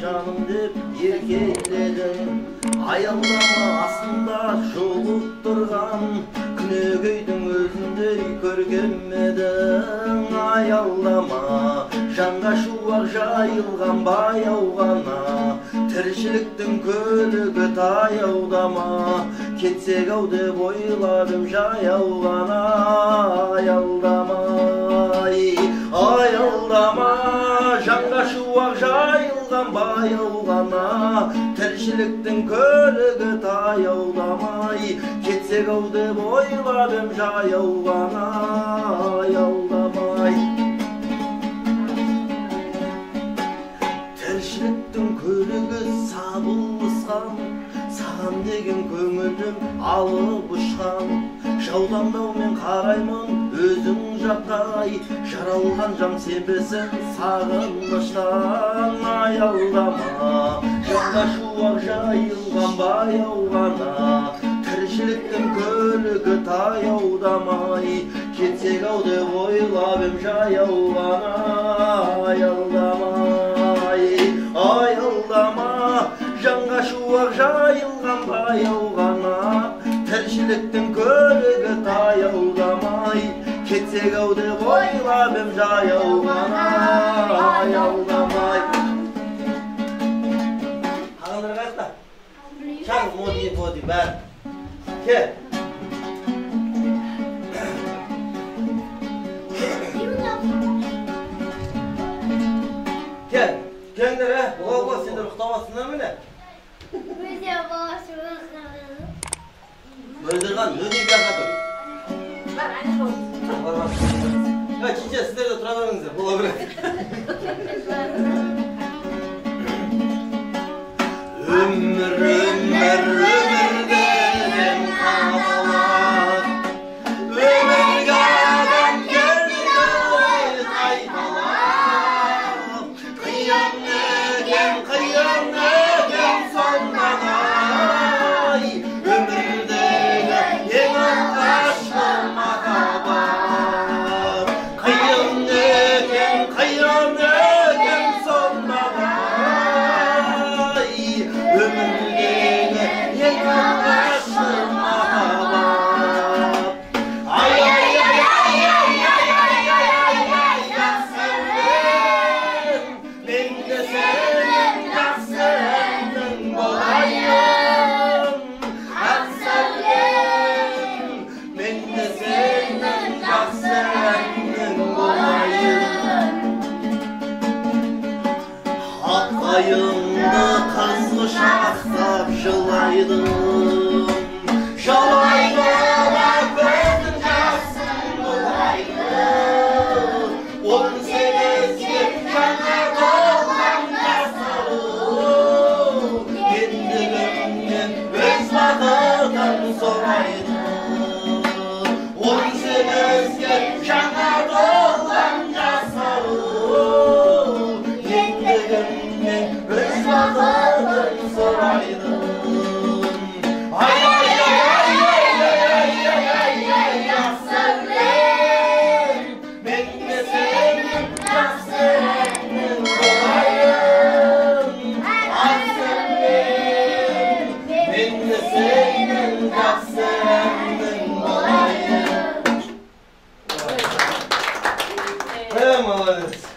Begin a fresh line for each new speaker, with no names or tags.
жаным деп еркеледің. Аялдама астында жолып тұрған күнегейдің өзіндей көргем едің. Аялдама жанға шуақ жайылған баяу ғана, тіршіліктің көлігі таяудама, кетсек ау деп ойладым жаяу ғана. Аялдама жанға шуақ жайылған баяу ғана, тіршіліктің көлігі таяудамай, кетсек ау деп ойладым жаяу ғана. Аялдамай тіршіліктің көлігі сабылысқан, саған деген көңілім алып ұшқан. Жаудандаумен қараймын өзің жаққа, жаралған жан себесін сағыныштан. Аялдама жанға шуақ жайылған баяу ғана, тіршіліктің көлігі таяудамай, кетсек ау деп ойлап ем жаяу ғана. Аялдама жанға шуақ жайылған баяу ғана, тіршіліктің көлігі таяудамай, кетсек ау деп ойлап ем жаяу ғана. Аялдамай қағандар қайықта? Шаң, моди бәрі кел. Келіңдер, бұға сендер ұқтамасыңдар мені?
Өзе балашы ұқтамасың.
Өздерған, өне бияқа тұр.
Бар, әне қауыз.
Чиче, сіздер де тұра беріңіздер, бола берек. Өмір деген қамалақ, өмірге адам келді ғой қайталап. Қиям некен сондан-ай, өмірдегі ең алғашқы махаббат. Қиям некен сондан-ай, өмірдегі ең алғашқы махаббат. Мен де сенің жақсы әнің болайын. Мен де сенің жақсы әнің болайын. Атайымды қызғы шақтап жылайдым, жалайды да көздің жасын бұлайды. 18-ге жаңа толған жасарым, ендігімнен өз бақытын сұрайды. 18-ге жаңа толған жасарым, ендігімнен өз бақытын сұрайды. Мен де сенің жақсы әнің болайын. Мен де сенің жақсы әнің болайын. Молодец.